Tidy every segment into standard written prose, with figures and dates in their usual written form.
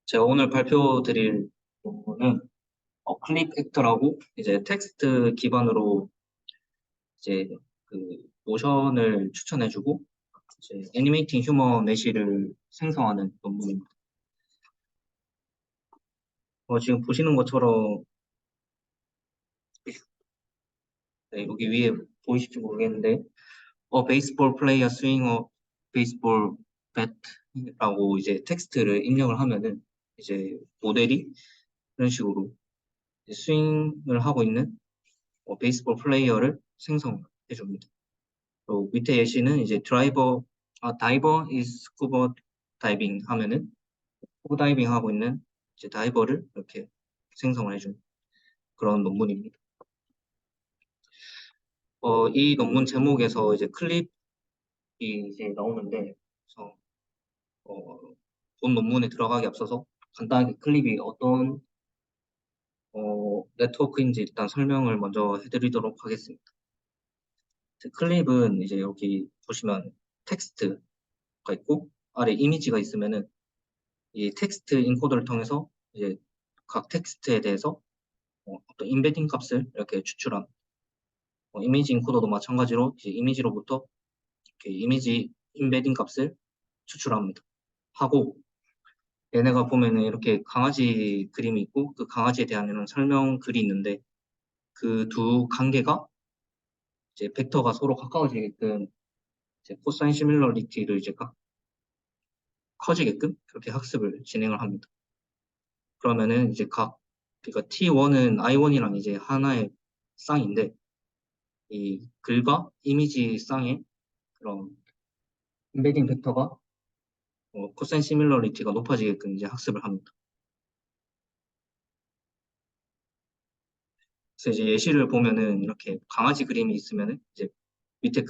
제가 오늘 발표드릴 부분은 클립 액터라고 이제 텍스트 기반으로 이제 그 모션을 추천해주고 이제 애니메이팅 휴먼 메시를 생성하는 논문입니다. 지금 보시는 것처럼 여기 위에 보이실지 모르겠는데 베이스볼 플레이어 스윙 베이스볼 배트라고 이제 텍스트를 입력을 하면은 이제 모델이 이런 식으로 스윙을 하고 있는 베이스볼 플레이어를 생성해 줍니다. 또 밑에 예시는 이제 다이버 is 스쿠버 다이빙 하면은 스쿠버 다이빙 하고 있는 이제 다이버를 이렇게 생성을 해준 그런 논문입니다. 이 논문 제목에서 이제 클립이 이제 나오는데, 그래서 본 논문에 들어가기 앞서서 간단하게 클립이 어떤 네트워크인지 일단 설명을 먼저 해드리도록 하겠습니다. 클립은 이제 여기 보시면 텍스트가 있고 아래 이미지가 있으면은 이 텍스트 인코더를 통해서 이제 각 텍스트에 대해서 어떤 임베딩 값을 이렇게 추출한 이미지 인코더도 마찬가지로 이제 이미지로부터 이렇게 이미지 임베딩 값을 추출합니다. 하고 얘네가 보면은 이렇게 강아지 그림이 있고 그 강아지에 대한 이런 설명 글이 있는데 그 두 관계가 이제 벡터가 서로 가까워지게끔 이제 코사인 시밀러리티를 이제 커지게끔 그렇게 학습을 진행을 합니다. 그러면은 이제 그러니까 T1은 I1이랑 이제 하나의 쌍인데 이 글과 이미지 쌍의 그런 임베딩 벡터가 코사인 시밀러리티가 높아지게끔 이제 학습을 합니다. 그래서 이제 예시를 보면은 이렇게 강아지 그림이 있으면은 이제 밑에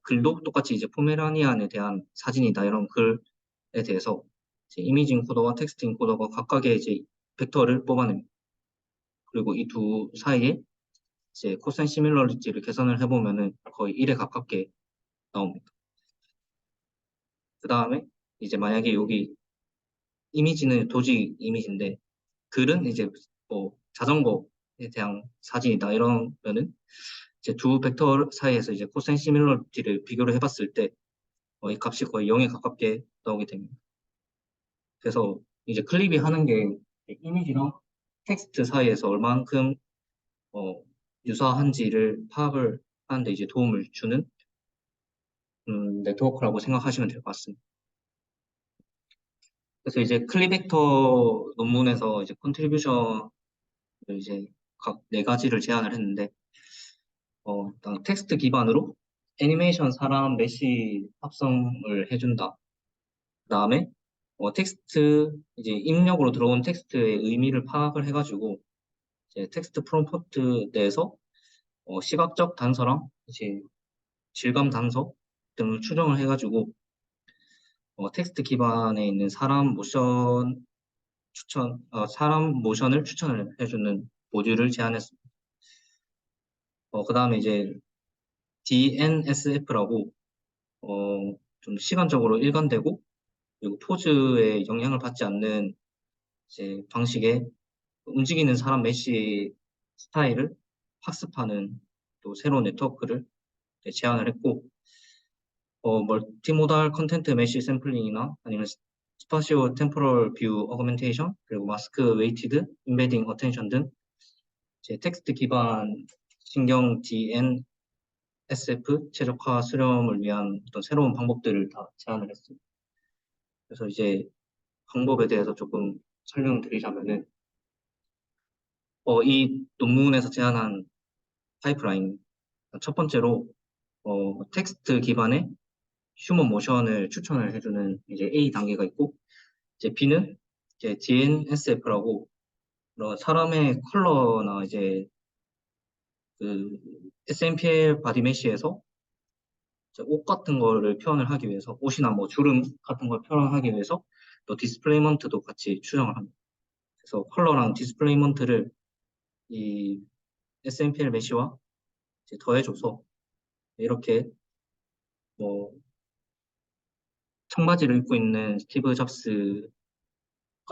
글도 똑같이 이제 포메라니안에 대한 사진이다 이런 글에 대해서 이제 이미지 인코더와 텍스트 인코더가 각각의 이제 벡터를 뽑아냅니다. 그리고 이 두 사이에 이제 코사인 시밀러리티를 계산을 해보면은 거의 1에 가깝게 나옵니다. 그 다음에 이제 만약에 여기 이미지는 도지 이미지인데 글은 이제 뭐 자전거에 대한 사진이다 이러면은 이제 두 벡터 사이에서 이제 코사인 시밀러리티를 비교를 해봤을 때 이 값이 거의 0에 가깝게 나오게 됩니다. 그래서 이제 클립이 하는 게 이미지랑 텍스트 사이에서 얼만큼 어, 유사한지를 파악을 하는데 이제 도움을 주는 네트워크라고 생각하시면 될 것 같습니다. 그래서 이제 클립벡터 논문에서 이제 컨트리뷰션을 이제 각 네 가지를 제안을 했는데, 일단 텍스트 기반으로 애니메이션 사람 메시 합성을 해준다. 그 다음에 이제 입력으로 들어온 텍스트의 의미를 파악을 해가지고 이제 텍스트 프롬프트 내에서 시각적 단서랑 이제 질감 단서 등을 추정을 해가지고 텍스트 기반에 있는 사람 모션을 추천을 해주는 모듈을 제안했습니다. 그 다음에 이제 DNSF라고 좀 시간적으로 일관되고 그리고 포즈에 영향을 받지 않는 이제 방식의 움직이는 사람 메시 스타일을 학습하는 또 새로운 네트워크를 제안을 했고 멀티모달 컨텐트 메시 샘플링이나 아니면 스파시오 템포럴 뷰 어그멘테이션 그리고 마스크 웨이티드 임베딩 어텐션 등 이제 텍스트 기반 신경 DNSF 최적화 수렴을 위한 어떤 새로운 방법들을 다 제안을 했습니다. 그래서 이제 방법에 대해서 조금 설명드리자면은 이 논문에서 제안한 파이프라인 첫 번째로 텍스트 기반의 휴먼 모션을 추천을 해주는 이제 A 단계가 있고 이제 B는 이제 DNSF라고 사람의 컬러나 이제 그 SMPL 바디 메시에서 옷 같은 거를 표현을 하기 위해서 옷이나 뭐 주름 같은 걸 표현하기 위해서 또 디스플레이먼트도 같이 추정을 합니다. 그래서 컬러랑 디스플레이먼트를 이 SMPL 메시와 이제 더해줘서 이렇게 뭐 청바지를 입고 있는 스티브 잡스의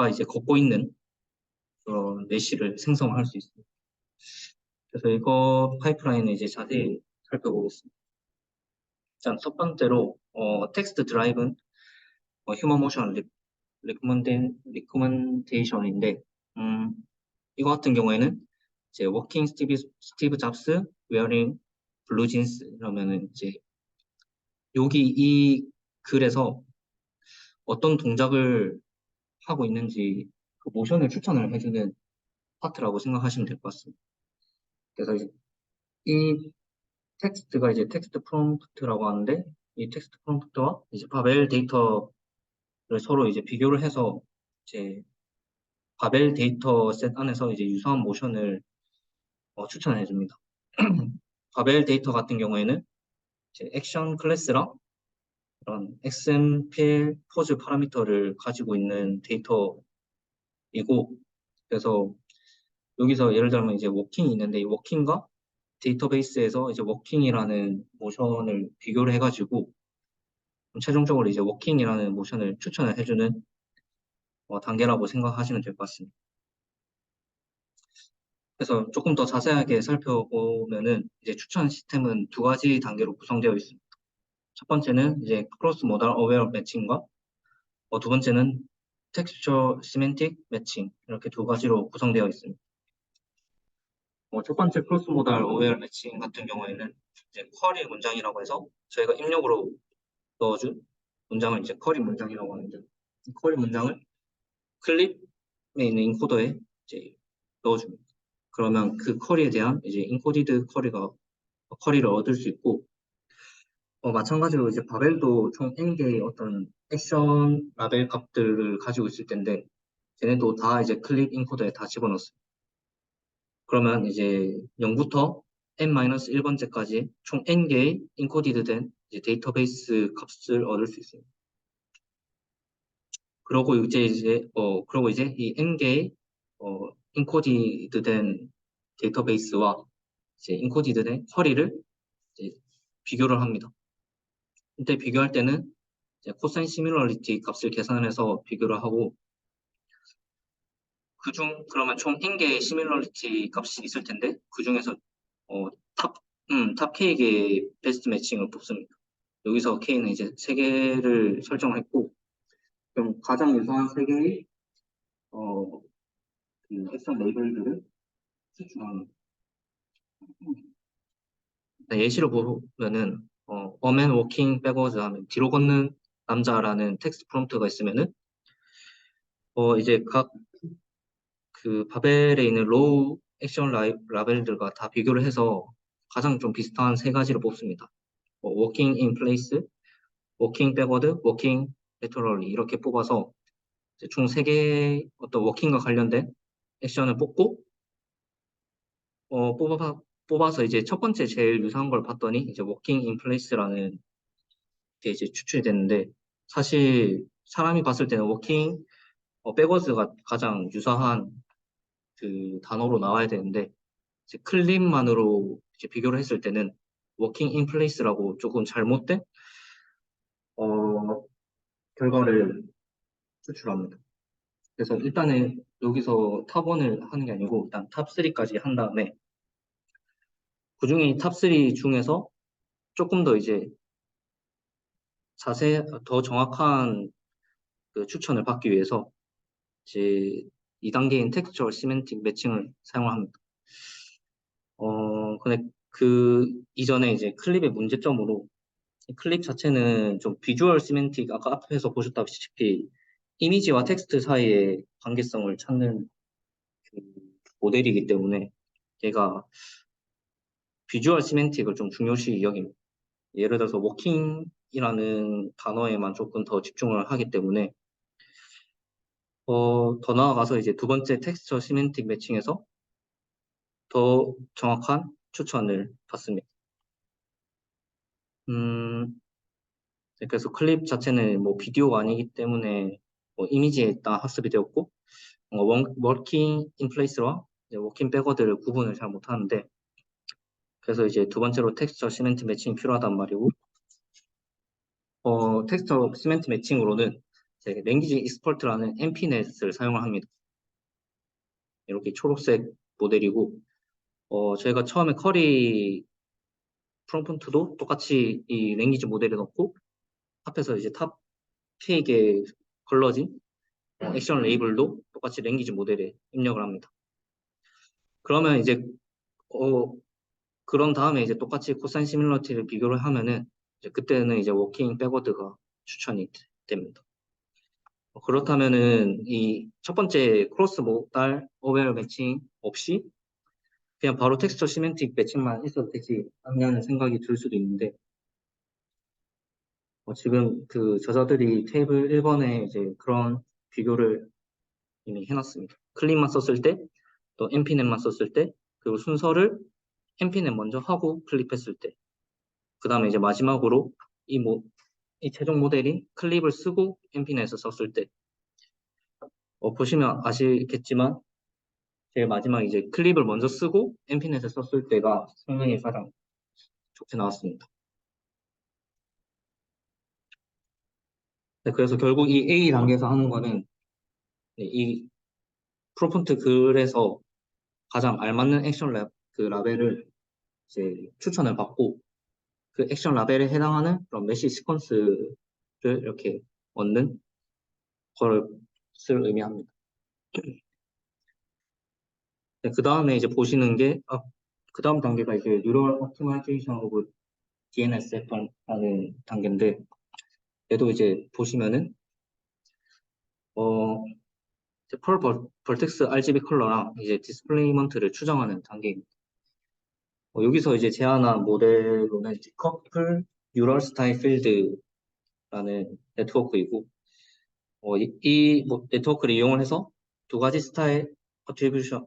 이제 걷고 있는 그런 메시를 생성할 수 있습니다. 그래서 이거 파이프라인을 이제 자세히 살펴보겠습니다. 자, 첫 번째로 텍스트 드라이븐 휴먼 모션 리코멘데이션인데 이거 같은 경우에는 이제 워킹 스티브 잡스 웨어링 블루진스 이러면은 이제 여기 이 글에서 어떤 동작을 하고 있는지 그 모션을 추천을 해주는 파트라고 생각하시면 될 것 같습니다. 그래서 이제 이 텍스트가 이제 텍스트 프롬프트라고 하는데 이 텍스트 프롬프트와 이제 바벨 데이터를 서로 이제 비교를 해서 이제 바벨 데이터 셋 안에서 이제 유사한 모션을 추천해 줍니다. 바벨 데이터 같은 경우에는 이제 액션 클래스랑 그런 XMPL 포즈 파라미터를 가지고 있는 데이터이고 그래서 여기서 예를 들면 이제 워킹이 있는데 이 워킹과 데이터베이스에서 이제 워킹이라는 모션을 비교를 해가지고 최종적으로 이제 워킹이라는 모션을 추천을 해주는 단계라고 생각하시면 될 것 같습니다. 그래서 조금 더 자세하게 살펴보면은 이제 추천 시스템은 두 가지 단계로 구성되어 있습니다. 첫 번째는 이제 크로스 모달 어웨어 매칭과 두 번째는 텍스처 시멘틱 매칭 이렇게 두 가지로 구성되어 있습니다. 첫 번째 크로스 모달 어웨어 매칭 같은 경우에는 이제 쿼리 문장이라고 해서 저희가 입력으로 넣어준 문장을 이제 쿼리 문장이라고 하는데 이 쿼리 문장을 클립에 있는 인코더에 이제 넣어줍니다. 그러면 그 쿼리에 대한 이제 인코디드 쿼리를 얻을 수 있고 마찬가지로 이제 바벨도 총 n개의 어떤 액션 라벨 값들을 가지고 있을 텐데 걔네도 다 이제 클립 인코더에 다 집어넣습니다. 그러면 이제 0부터 n-1번째까지 총 n개의 인코디드된 이제 데이터베이스 값을 얻을 수 있습니다. 그러고 이제 이 n개의 인코디드된 데이터베이스와 이제 인코디드된 쿼리를 이제 비교를 합니다. 이때 비교할 때는 이제 코사인 시밀러리티 값을 계산해서 비교를 하고 그러면 총 n개의 시밀러리티 값이 있을 텐데 그중에서 어, 탑, 탑 K개의 베스트 매칭을 뽑습니다. 여기서 K는 이제 3개를 설정했고 그럼 가장 유사한 3개의 그 액션 레이블들을 추출합니다. 예시를 보면은 A man walking backwards 하면 뒤로 걷는 남자라는 텍스트 프롬프트가 있으면은 이제 각 그 바벨에 있는 로우 액션 라벨들과 다 비교를 해서 가장 좀 비슷한 3가지를 뽑습니다. walking in place, walking backward, walking laterally 이렇게 뽑아서 이제 총 3개의 어떤 워킹과 관련된 액션을 뽑고 뽑아서 이제 첫 번째 제일 유사한 걸 봤더니 이제 워킹 인 플레이스라는 게 이제 추출이 됐는데 사실 사람이 봤을 때는 워킹 백워드가 가장 유사한 그 단어로 나와야 되는데 이제 클립만으로 이제 비교를 했을 때는 워킹 인 플레이스라고 조금 잘못된 어, 결과를 추출합니다. 그래서 일단은 여기서 탑1을 하는 게 아니고 일단 탑3까지 한 다음에 그중에 탑3 중에서 조금 더 이제 더 정확한 그 추천을 받기 위해서 이제 2단계인 텍스처 시멘틱 매칭을 사용합니다. 근데 그 이전에 이제 클립의 문제점으로 클립 자체는 좀 비주얼 시멘틱 아까 앞에서 보셨다시피 이미지와 텍스트 사이의 관계성을 찾는 그 모델이기 때문에 얘가 비주얼 시멘틱을 좀 중요시 여깁니다. 예를 들어서 워킹이라는 단어에만 조금 더 집중을 하기 때문에 더 나아가서 이제 두 번째 텍스처 시멘틱 매칭에서 더 정확한 추천을 받습니다. 음, 그래서 클립 자체는 뭐 비디오가 아니기 때문에 뭐 이미지에 딱 학습이 되었고 워킹 인 플레이스와 워킹 백워드를 구분을 잘 못하는데 그래서 이제 두 번째로 텍스처 시멘트 매칭이 필요하단 말이고 텍스처 시멘트 매칭으로는 랭귀지 익스퍼트라는 NPNet을 사용을 합니다. 이렇게 초록색 모델이고, 저희가 처음에 커리 프롬프트도 똑같이 이 랭귀지 모델에 넣고, 앞에서 이제 탑 페이지에 걸러진 액션 레이블도 똑같이 랭귀지 모델에 입력을 합니다. 그러면 이제 그런 다음에 이제 똑같이 코사인 시뮬러티를 비교를 하면은 이제 그때는 이제 워킹 백워드가 추천이 됩니다. 그렇다면은 이 첫 번째 크로스 모달 어웨어 매칭 없이 그냥 바로 텍스처 시멘틱 매칭만 있어도 되지 않냐는 생각이 들 수도 있는데 지금 그 저자들이 테이블 1번에 이제 그런 비교를 이미 해놨습니다. 클릭만 썼을 때, 또 np넷만 썼을 때, 그리고 순서를 np넷 먼저 하고 클릭했을 때, 그 다음에 이제 마지막으로 이 최종 모델인 클립을 쓰고 np넷을 썼을 때, 보시면 아시겠지만, 제일 마지막 이제 클립을 먼저 쓰고 np넷을 썼을 때가 성능이 가장 좋게 나왔습니다. 네, 그래서 결국 이 A 단계에서 하는 거는 이 프롬프트 글에서 가장 알맞는 액션 그 라벨을 이제 추천을 받고 그 액션 라벨에 해당하는 그런 메시 시퀀스를 이렇게 얻는 것을 의미합니다. 네, 그 다음에 이제 보시는 게, 그 다음 단계가 이제 뉴럴 옵티마이제이션 오브 DNSF라는 단계인데, 얘도 이제 보시면은, 이제 펄 벌텍스 RGB 컬러랑 이제 디스플레이먼트를 추정하는 단계입니다. 여기서 이제 제안한 모델로는 커플 뉴럴 스타일 필드라는 네트워크이고, 네트워크를 이용을 해서 두 가지 스타일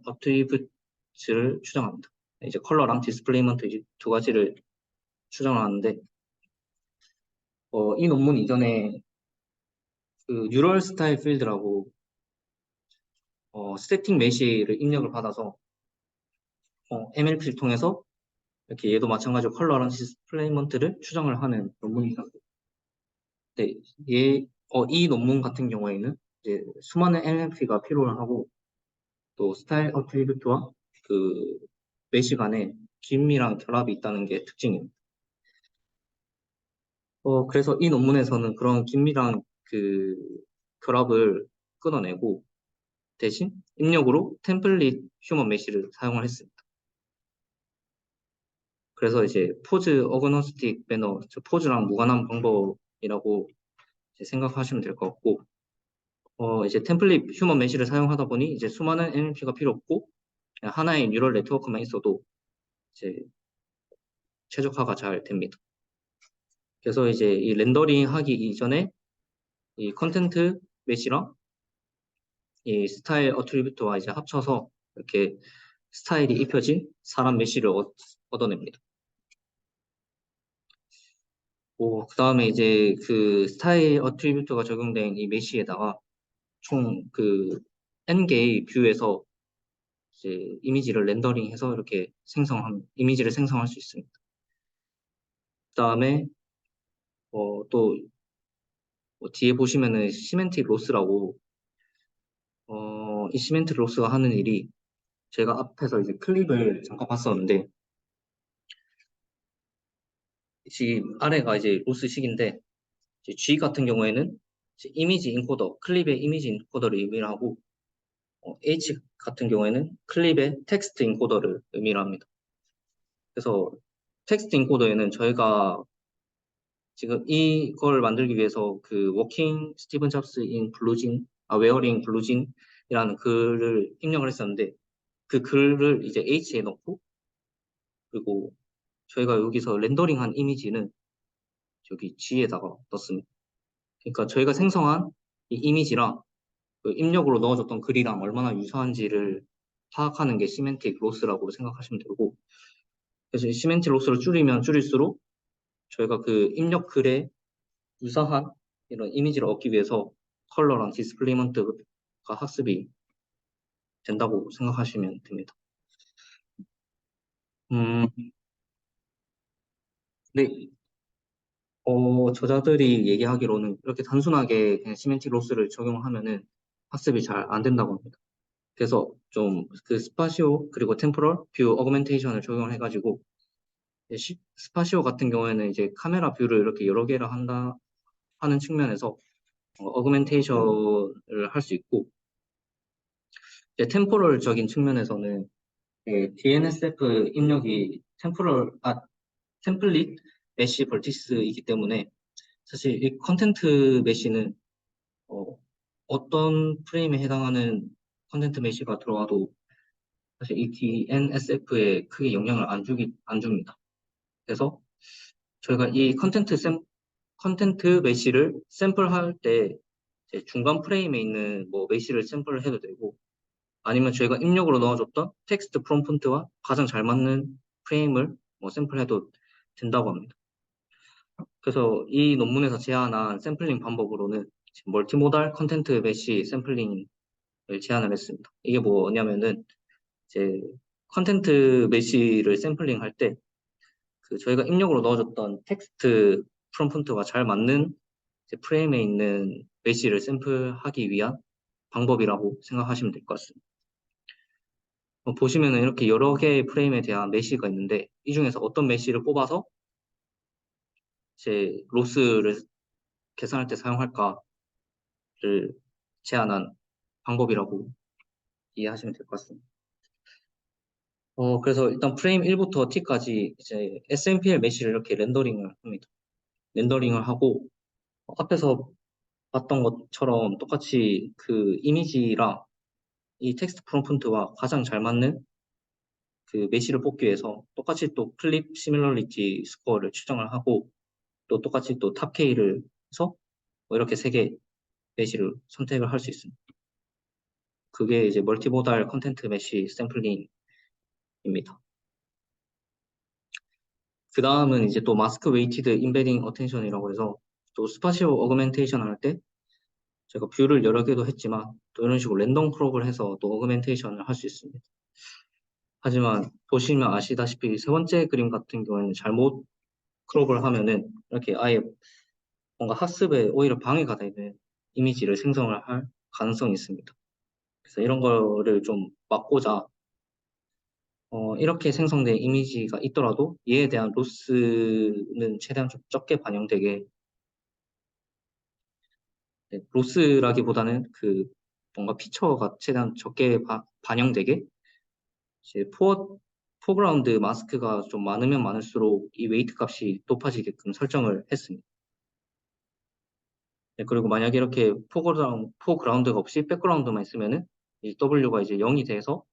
어트리뷰츠를 추정합니다. 이제 컬러랑 디스플레이먼트 이제 두 가지를 추정하는데, 이 논문 이전에 그 뉴럴 스타일 필드라고 스태틱 메시를 입력을 받아서 MLP를 통해서 이렇게 얘도 마찬가지로 컬러랑 디스플레이먼트를 추정을 하는 논문이 있었어요. 네, 이 논문 같은 경우에는 이제 수많은 NLP가 필요를 하고 또 스타일 어트리뷰트와 그 메시 간에 긴밀한 결합이 있다는 게 특징입니다. 그래서 이 논문에서는 그런 긴밀한 그 결합을 끊어내고 대신 입력으로 템플릿 휴먼 메시를 사용을 했습니다. 그래서 이제 포즈 어그노스틱 매너, 포즈랑 무관한 방법이라고 생각하시면 될 것 같고, 이제 템플릿 휴먼 메시를 사용하다 보니 이제 수많은 NLP가 필요 없고 그냥 하나의 뉴럴 네트워크만 있어도 이제 최적화가 잘 됩니다. 그래서 이제 이 렌더링 하기 이전에 이 컨텐트 메시랑 이 스타일 어트리뷰트와 이제 합쳐서 이렇게 스타일이 입혀진 사람 메시를 얻어냅니다. 그 다음에 이제 그 스타일 어트리뷰트가 적용된 이 메시에다가 총 그 N개의 뷰에서 이제 이미지를 렌더링해서 이렇게 이미지를 생성할 수 있습니다. 그 다음에 또 뒤에 보시면은 시멘틱 로스라고 이 시멘틱 로스가 하는 일이 제가 앞에서 이제 클립을 잠깐 봤었는데 지금 아래가 이제 로스식인데 G 같은 경우에는 이제 이미지 인코더, 클립의 이미지 인코더를 의미를 하고 H 같은 경우에는 클립의 텍스트 인코더를 의미를 합니다. 그래서 텍스트 인코더에는 저희가 지금 이걸 만들기 위해서 그 워킹 스티븐 잡스 인 블루진, 웨어링 블루진이라는 글을 입력을 했었는데 그 글을 이제 H에 넣고 그리고 저희가 여기서 렌더링한 이미지는 여기 G에다가 넣습니다. 그러니까 저희가 생성한 이 이미지랑 그 입력으로 넣어줬던 글이랑 얼마나 유사한지를 파악하는 게 시멘틱 로스라고 생각하시면 되고 그래서 이 시멘틱 로스를 줄이면 줄일수록 저희가 그 입력 글에 유사한 이런 이미지를 얻기 위해서 컬러랑 디스플레이먼트가 학습이 된다고 생각하시면 됩니다. 네, 저자들이 얘기하기로는 이렇게 단순하게 그냥 시멘틱 로스를 적용하면은 학습이 잘 안 된다고 합니다. 그래서 좀 그 스파시오 그리고 템포럴 뷰 어그멘테이션을 적용을 해가지고 스파시오 같은 경우에는 이제 카메라 뷰를 이렇게 여러 개를 한다 하는 측면에서 어그멘테이션을 할 수 있고 이제 템포럴적인 측면에서는 DNSF 입력이 템플릿 메시 벌티스이기 때문에 사실 이 컨텐트 메시는 어떤 프레임에 해당하는 컨텐트 메시가 들어와도 사실 이 DNSF에 크게 영향을 안 줍니다. 그래서 저희가 이 컨텐트 메시를 샘플할 때 이제 중간 프레임에 있는 뭐 메시를 샘플을 해도 되고 아니면 저희가 입력으로 넣어줬던 텍스트 프롬프트와 가장 잘 맞는 프레임을 뭐 샘플해도 된다고 합니다. 그래서 이 논문에서 제안한 샘플링 방법으로는 멀티모달 컨텐트 메시 샘플링을 제안을 했습니다. 이게 뭐냐면은 이제 컨텐트 메시를 샘플링 할 때 그 저희가 입력으로 넣어줬던 텍스트 프롬프트와 잘 맞는 프레임에 있는 메시를 샘플하기 위한 방법이라고 생각하시면 될 것 같습니다. 보시면은 이렇게 여러 개의 프레임에 대한 메시가 있는데 이 중에서 어떤 메시를 뽑아서 제 로스를 계산할 때 사용할까를 제안한 방법이라고 이해하시면 될 것 같습니다. 그래서 일단 프레임 1부터 T까지 이제 SMPL 메시를 이렇게 렌더링을 합니다. 렌더링을 하고 앞에서 봤던 것처럼 똑같이 그 이미지랑 이 텍스트 프롬프트와 가장 잘 맞는 그 메시를 뽑기 위해서 똑같이 또 클립 시밀러리티 스코어를 추정을 하고 또 똑같이 또 탑 K를 해서 뭐 이렇게 세 개 메시를 선택을 할 수 있습니다. 그게 이제 멀티모달 컨텐트 메시 샘플링입니다. 그 다음은 이제 또 마스크 웨이티드 임베딩 어텐션이라고 해서 또 스파시오 어그멘테이션 할 때 제가 뷰를 여러 개도 했지만 또 이런 식으로 랜덤 크롭을 해서 또 어그멘테이션을 할 수 있습니다. 하지만 보시면 아시다시피 세 번째 그림 같은 경우에는 잘못 크롭을 하면은 이렇게 아예 뭔가 학습에 오히려 방해가 되는 이미지를 생성을 할 가능성이 있습니다. 그래서 이런 거를 좀 막고자 이렇게 생성된 이미지가 있더라도 이에 대한 로스는 최대한 좀 적게 반영되게 로스라기보다는 그 뭔가 피처가 최대한 적게 반영되게 이제 포그라운드 마스크가 좀 많으면 많을수록 이 웨이트 값이 높아지게끔 설정을 했습니다. 네, 그리고 만약에 이렇게 포그라운드가 없이 백그라운드만 있으면은 이 W가 이제 0이 돼서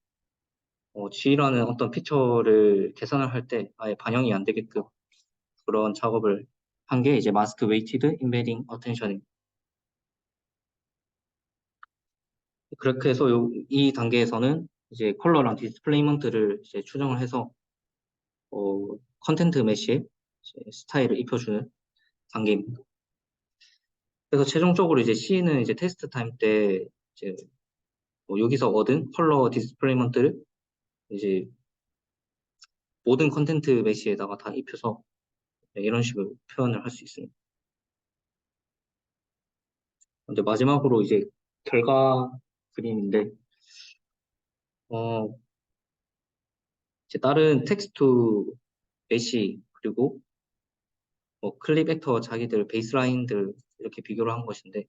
G라는 어떤 피처를 계산을 할 때 아예 반영이 안 되게끔 그런 작업을 한 게 이제 마스크 웨이티드 임베딩 어텐션입니다. 그렇게 해서 이 단계에서는 이제 컬러랑 디스플레이먼트를 이제 추정을 해서 컨텐트 메시에 스타일을 입혀주는 단계입니다. 그래서 최종적으로 이제 C는 이제 테스트 타임 때 이제 여기서 얻은 컬러 디스플레이먼트를 이제 모든 컨텐트 메시에다가 다 입혀서 이런 식으로 표현을 할 수 있습니다. 근데 마지막으로 이제 결과 그림인데 어, 이제 다른 텍스트 메시 그리고 뭐 클립 벡터 자기들 베이스라인들 이렇게 비교를 한 것인데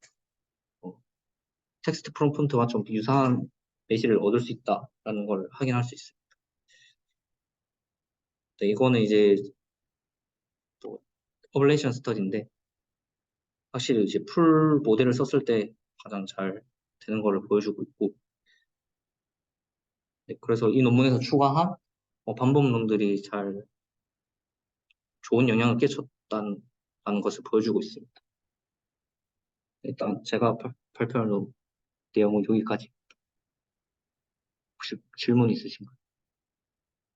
어, 텍스트 프롬프트와 좀 유사한 메시를 얻을 수 있다라는 걸 확인할 수 있습니다. 네, 이거는 이제 또 퍼블레이션 스터디인데 확실히 이제 풀 모델을 썼을 때 가장 잘 되는 거를 보여주고 있고 네, 그래서 이 논문에서 추가한 반복론들이 잘 좋은 영향을 끼쳤다는 것을 보여주고 있습니다. 일단 제가 발표할 내용은 여기까지. 혹시 질문 있으신가요?